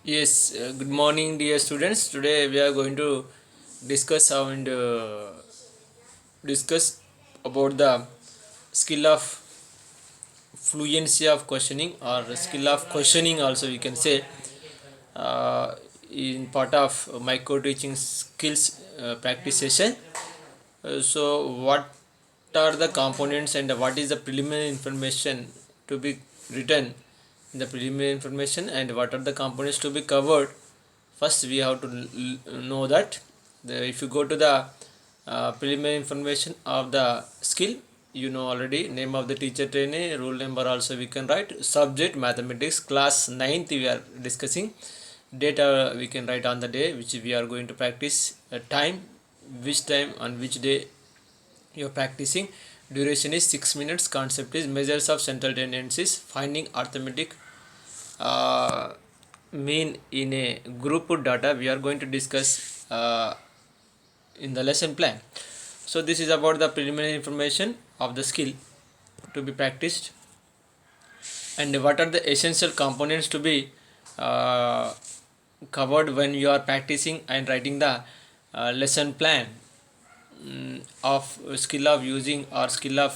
Yes, good morning, dear students. Today we are going to discuss about the skill of fluency of questioning or skill of questioning. Also, we can say in part of micro teaching skills practice session. What are the components and what is the preliminary information to be written in the preliminary information and what are the components to be covered. First we have to know that if you go to the preliminary information of the skill, you know already name of the teacher trainee, rule number also we can write, subject mathematics, class 9th we are discussing, data we can write on the day which we are going to practice, time, which time on which day you are practicing, duration is 6 minutes, concept is measures of central tendencies, finding arithmetic mean in a group data we are going to discuss in the lesson plan. So this is about the preliminary information of the skill to be practiced and what are the essential components to be uh, covered when you are practicing and writing the lesson plan of skill of using or skill of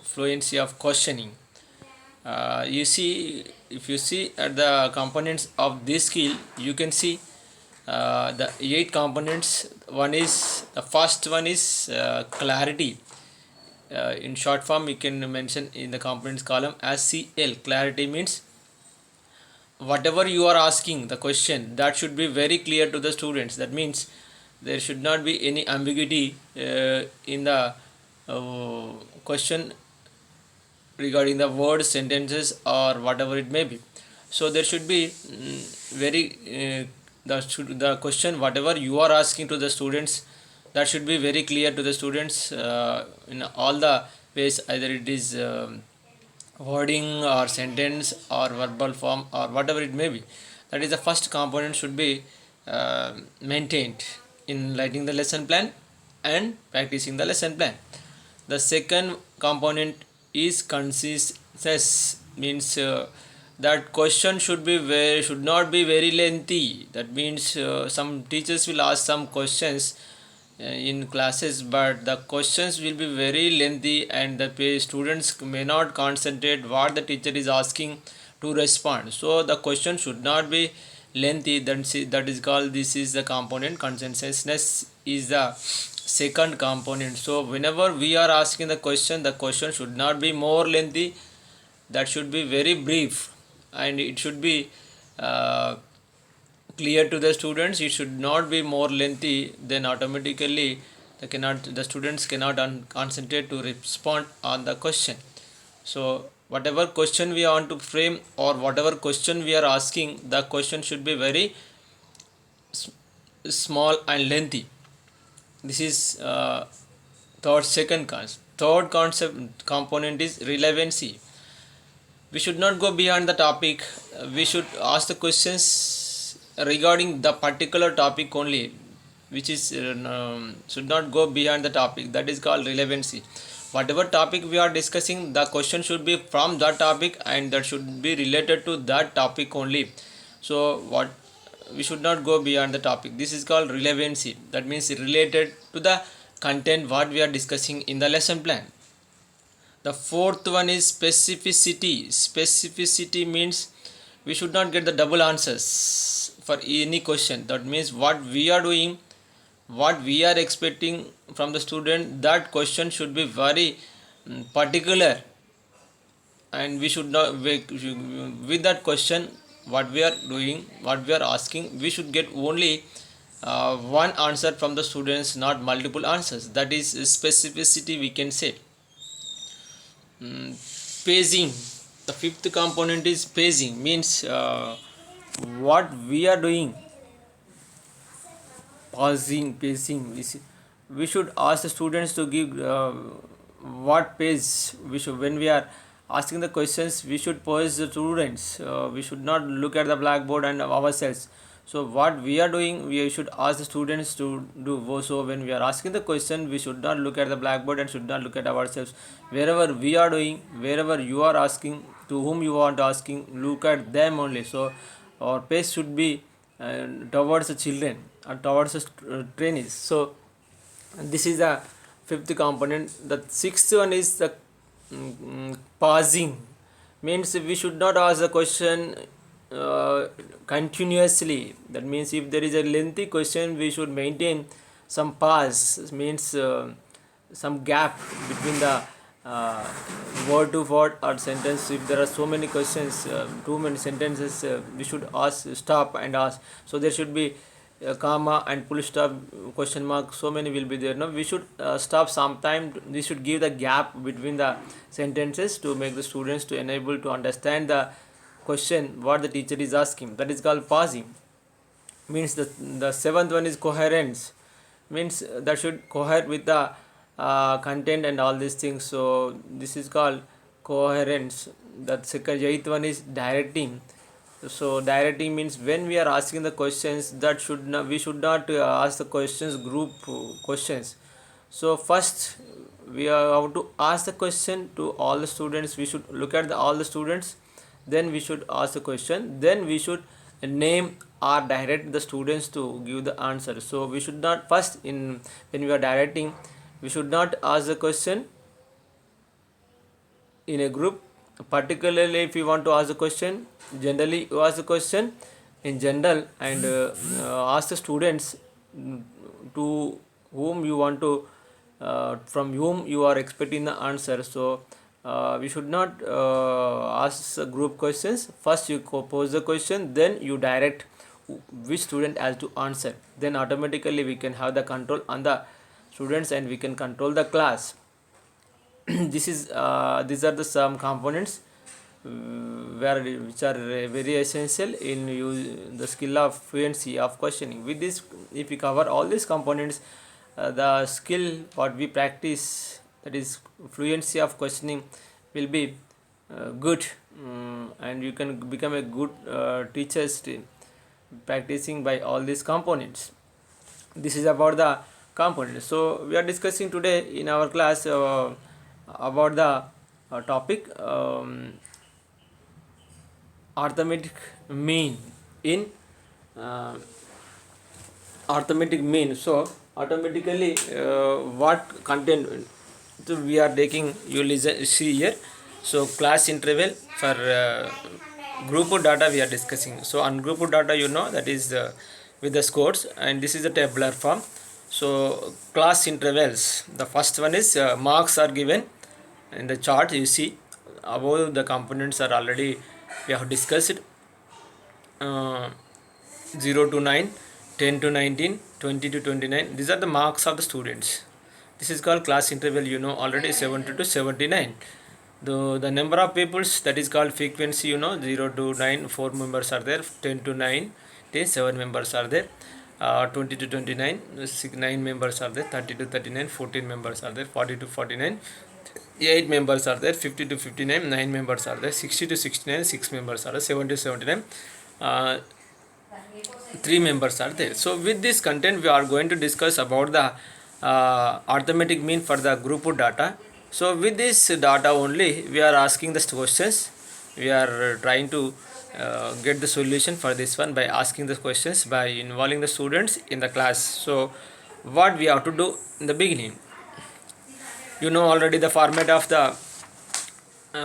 fluency of questioning. You see, if you see at the components of this skill, you can see the 8 components. One is the first one is clarity. In short form, you can mention in the components column as CL. Clarity means whatever you are asking the question, that should be very clear to the students. That means there should not be any ambiguity in the uh, question regarding the words, sentences, or whatever it may be. So there should be very the question whatever you are asking to the students, that should be very clear to the students in all the ways, either it is wording or sentence or verbal form or whatever it may be. That is the first component should be maintained in writing the lesson plan and practicing the lesson plan. The second component is conciseness, means that question should not be very lengthy. That means some teachers will ask some questions in classes, but the questions will be very lengthy and the students may not concentrate what the teacher is asking to respond. So the question should not be lengthy. That is called, this is the component. Consensusness is the second component. So whenever we are asking the question should not be more lengthy, that should be very brief and it should be uh, clear to the students. It should not be more lengthy, then automatically the students cannot concentrate to respond on the question. So whatever question we want to frame or whatever question we are asking, the question should be very small and lengthy. This is third concept component is relevancy. We should not go beyond the topic. We should ask the questions regarding the particular topic only, which is should not go beyond the topic. That is called relevancy. Whatever topic we are discussing, the question should be from that topic and that should be related to that topic only. So what, we should not go beyond the topic. This is called relevancy. That means related to the content what we are discussing in the lesson plan. The fourth one is specificity. Specificity means we should not get the double answers for any question. That means what we are doing, what we are expecting from the student, that question should be very particular, and we should not with that question what we are doing, what we are asking, we should get only one answer from the students, not multiple answers. That is specificity, we can say. Pacing, the fifth component is pacing, means what we are doing. Pacing, we should ask the students to give what pace we should. When we are asking the questions, we should pose the students, we should not look at the blackboard and ourselves. So what we are doing, we should ask the students to do. So when we are asking the question, we should not look at the blackboard and should not look at ourselves. Wherever we are doing, wherever you are asking, to whom you want asking, look at them only. So or pace should be towards the children or towards the trainees. So this is the fifth component. The sixth one is the pausing, means we should not ask the question continuously. That means if there is a lengthy question, we should maintain some pause, means some gap between the uh, word to word or sentence. If there are so many questions, too many sentences, we should ask, stop and ask. So there should be comma and full stop, question mark, so many will be there. No, we should stop sometime. We should give the gap between the sentences to make the students to enable to understand the question what the teacher is asking. That is called pausing. Means the seventh one is coherence, means that should cohere with the content and all these things. So this is called coherence. The second eighth one is directing. So directing means when we are asking the questions, that should not, we should not ask the questions group questions. So first we have to ask the question to all the students. We should look at all the students, then we should ask the question, then we should name or direct the students to give the answer. So we should not first, in when we are directing, we should not ask the question in a group. Particularly if you want to ask a question, generally you ask the question in general and ask the students to whom you want to from whom you are expecting the answer. So we should not ask group questions. First you pose the question, then you direct which student has to answer. Then automatically we can have the control on the students and we can control the class. This is these are the some components which are very essential in the skill of fluency of questioning. With this, if we cover all these components, the skill what we practice, that is fluency of questioning, will be good, and you can become a good teachers practicing by all these components. This is about the components. So we are discussing today in our class about the topic arithmetic mean in uh, arithmetic mean. So automatically what content we are taking, you listen, see here. So class interval for group data we are discussing. So on group data, you know, that is with the scores, and this is a tabular form. So class intervals, the first one is marks are given in the chart. You see above the components are already we have discussed, uh, 0 to 9, 10 to 19, 20 to 29. These are the marks of the students. This is called class interval, you know already, 70 to 79. The number of peoples, that is called frequency, you know, 0 to 9 4 members are there, 10 to 9 10 7 members are there, 20 to 29 9 members are there, 30 to 39 14 members are there, 40 to 49 8 members are there, 50 to 59 9 members are there, 60 to 69 6 members are there, 70 to 79 3 members are there. So with this content we are going to discuss about the arithmetic mean for the group data. So with this data only we are asking the questions. We are trying to get the solution for this one by asking the questions, by involving the students in the class. So what we have to do in the beginning, you know already the format of the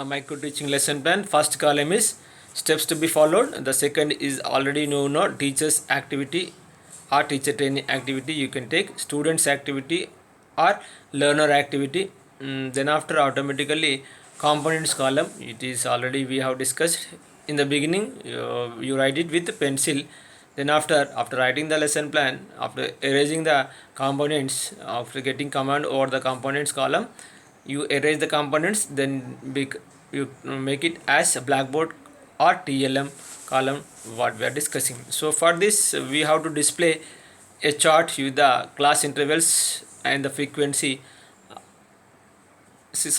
micro teaching lesson plan. First column is steps to be followed, the second is already known, teachers activity or teacher training activity you can take, students activity or learner activity. Then after automatically components column, it is already we have discussed in the beginning. You write it with pencil. Then after writing the lesson plan, after erasing the components, after getting command over the components column, you erase the components, then you make it as a blackboard or TLM column what we are discussing. So for this we have to display a chart with the class intervals and the frequency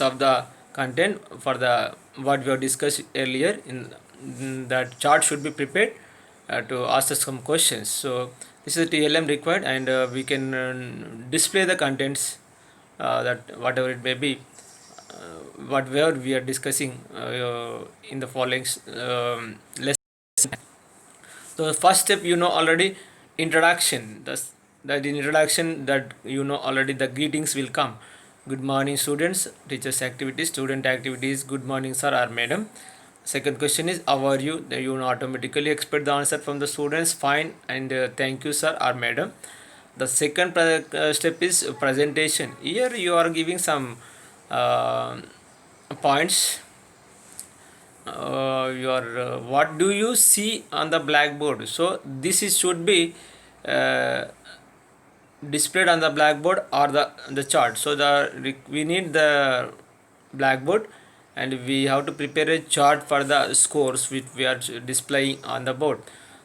of the content for the what we have discussed earlier. In that chart should be prepared to ask us some questions. So this is the TLM required, and we can display the contents that whatever it may be, whatever we are discussing in the following lesson. So first step, already introduction. That in introduction, that already the greetings will come. Good morning, students. Teachers activities, student activities. Good morning, sir or madam. Second question is how are you? Then you automatically expect the answer from the students. Fine and thank you, sir or madam. The second step is presentation. Here you are giving some uh, points. Your what do you see on the blackboard? So this is should be uh, displayed on the blackboard or the chart. So we need the blackboard, and we have to prepare a chart for the scores which we are displaying on the board.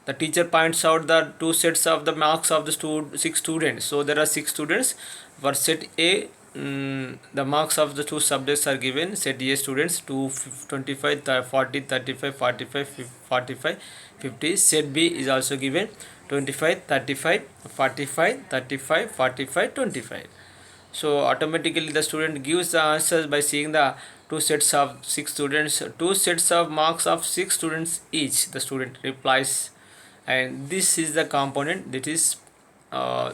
The teacher points out the two sets of the marks of the six students. So there are six students. For set A, the marks of the two subjects are given. Set A students 25, 40, 35, 45, 45, 50. Set B is also given 25, 35, 45, 35, 45, 25. So automatically the student gives the answers by seeing the two sets of six students, two sets of marks of six students each. The student replies, and this is the component that is uh,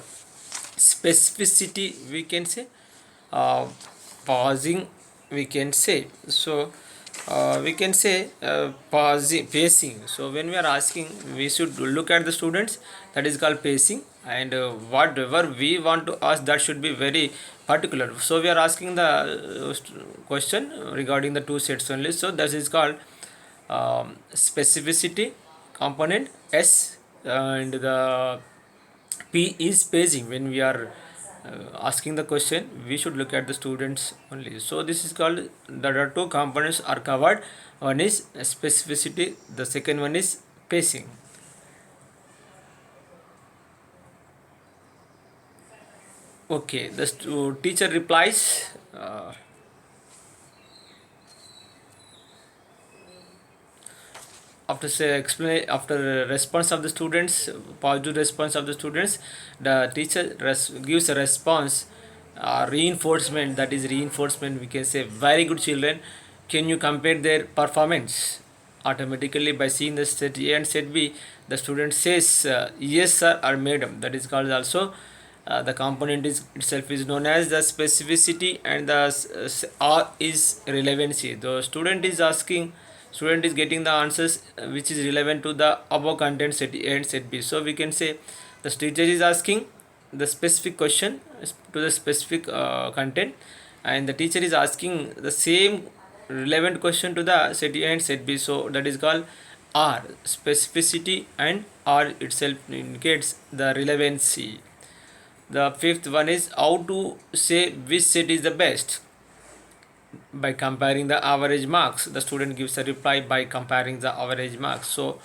specificity, we can say, uh, pausing, we can say. So we can say pausing, pacing. So when we are asking, we should look at the students, that is called pacing, and whatever we want to ask, that should be very particular. So we are asking the question regarding the two sets only. So that is called specificity component S, and the P is paging. When we are asking the question, we should look at the students only. So this is called, the two components are covered. One is specificity, the second one is pacing. Okay, the teacher replies, after say explain, after response of the students, positive response of the students, the teacher gives a response, reinforcement. That is reinforcement, we can say, very good children, can you compare their performance? Automatically by seeing the set A and set B, the student says yes sir or madam. That is called also the component is itself is known as the specificity, and the R is relevancy. The student is asking, student is getting the answers which is relevant to the above content set A and set B. So we can say the teacher is asking the specific question to the specific content, and the teacher is asking the same relevant question to the set A and set B. So that is called R, specificity, and R itself indicates the relevancy. The fifth one is how to say which set is the best. By comparing the average marks, the student gives a reply by comparing the average marks. So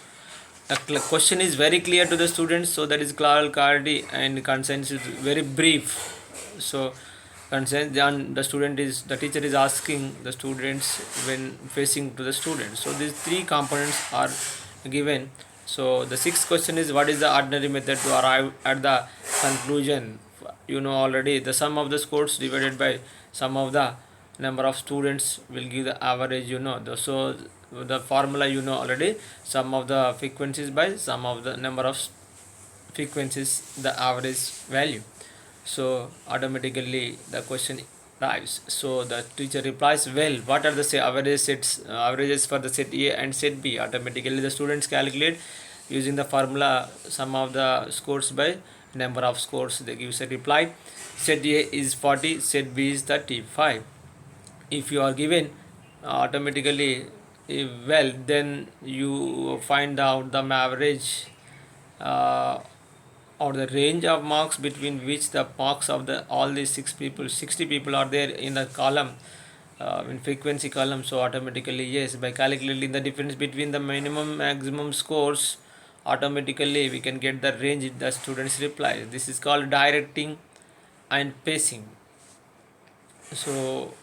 the question is very clear to the students. So that is clarity, and consent is very brief. So consent, then the teacher is asking the students when facing to the students. So these three components are given. So the sixth question is, what is the ordinary method to arrive at the conclusion? Already the sum of the scores divided by sum of the number of students will give the average. So the formula already, sum of the frequencies by sum of the number of frequencies, the average value. So automatically the question arrives. So the teacher replies, well, what are the averages for the set A and set B? Automatically the students calculate using the formula sum of the scores by number of scores. They give a reply, set A is 40, set B is 35. If you are given automatically, well, then you find out the average or the range of marks between which the marks of the all these 60 people are there in the column, in frequency column. So automatically, yes, by calculating the difference between the minimum maximum scores, automatically we can get the range the students reply. This is called directing and pacing. So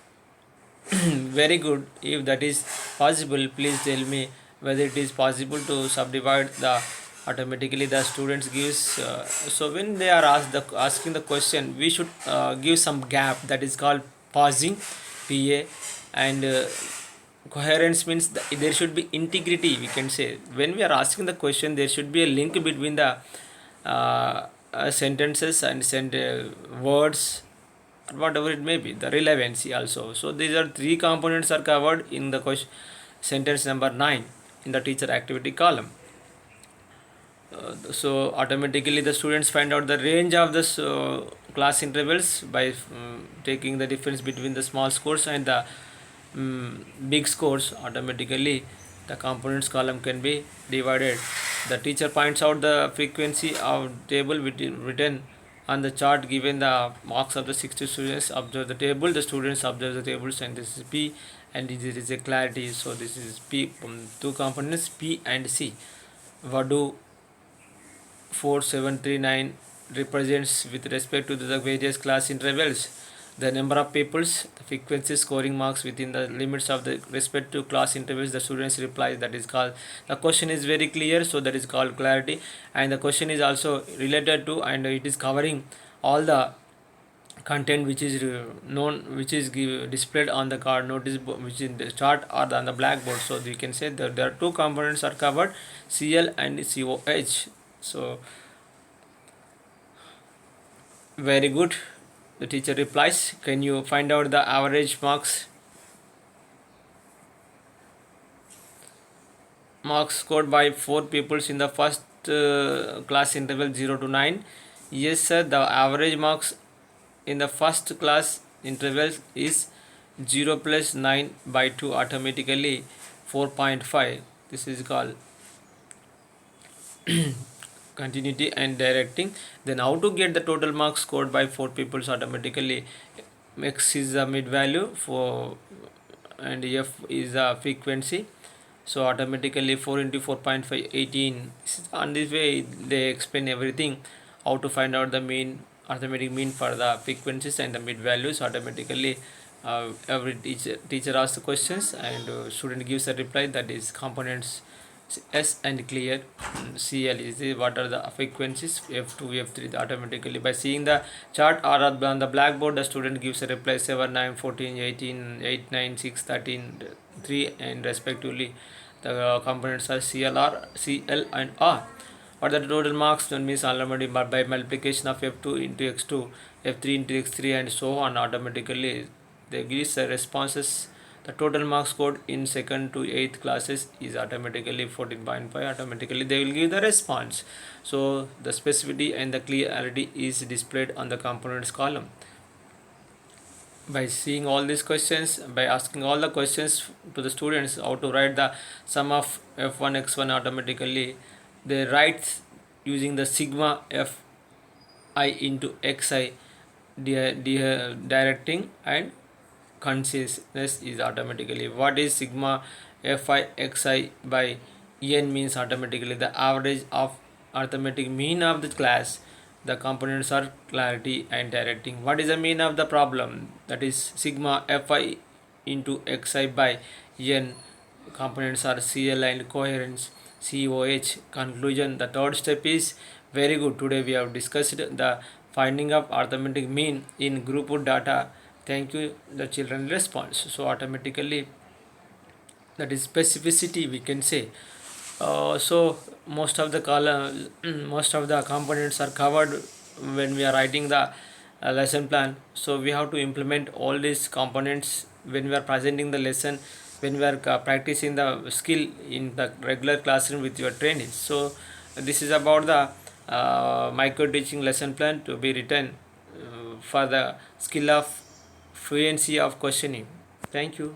very good. If that is possible, please tell me whether it is possible to subdivide the, automatically the students gives. So when they are asking the question, we should give some gap, that is called pausing, PA, and coherence means there should be integrity, we can say. When we are asking the question, there should be a link between the sentences and words, whatever it may be, the relevancy also. So these are three components are covered in the question sentence number 9 in the teacher activity column. So automatically the students find out the range of this class intervals by taking the difference between the small scores and the big scores. Automatically the components column can be divided. The teacher points out the frequency of table written on the chart given the marks of the 60 students. Observe the table, the students observe the tables, and this is P, and this is a clarity. So this is P, two components P and C. What do 4739 represents with respect to the various class intervals? The number of pupils, the frequency, scoring marks within the limits of the respective class intervals, the students reply, that is called, the question is very clear, so that is called clarity. And the question is also related to, and it is covering all the content which is known, which is displayed on the card notice which is in the chart or on the blackboard. So you can say that there are two components are covered, CL and COH. So very good. The teacher replies, can you find out the average marks scored by 4 pupils in the first class interval 0 to 9? Yes sir, the average marks in the first class interval is 0 plus 9 by 2, automatically 4.5. This is called continuity and directing. Then how to get the total marks scored by 4 pupils? Automatically x is the mid value for, and f is the frequency. So automatically 4 into 4.5, 18. On this way they explain everything, how to find out the mean, arithmetic mean for the frequencies and the mid values. Automatically every teacher asks the questions, and student gives a reply, that is components S and clear. CL is what are the frequencies, F2, F3. Automatically by seeing the chart or on the blackboard, the student gives a reply 7, 9, 14, 18, 8, 9, 6, 13, 3, and respectively the components are CL, CL and R. What are the total marks? Then means already by multiplication of F2 into X2, F3 into X3, and so on. Automatically they give the responses. The total marks scored in 2nd to 8th classes is automatically 14.5. Automatically they will give the response. So the specificity and the clarity is displayed on the components column. By seeing all these questions, by asking all the questions to the students how to write the sum of f1 x1, automatically they write using the sigma fi into xi, directing and consciousness is automatically. What is sigma fi xi by n means automatically the average of arithmetic mean of the class. The components are clarity and directing. What is the mean of the problem? That is sigma fi into xi by n. Components are CL and coherence, COH. Conclusion, the third step is very good. Today we have discussed the finding of arithmetic mean in group data. Thank you. The children response. So automatically that is specificity, we can say. So most of the column, most of the components are covered when we are writing the lesson plan. So we have to implement all these components when we are presenting the lesson, when we are practicing the skill in the regular classroom with your trainees. So this is about the micro teaching lesson plan to be written for the skill of fluency of questioning. Thank you.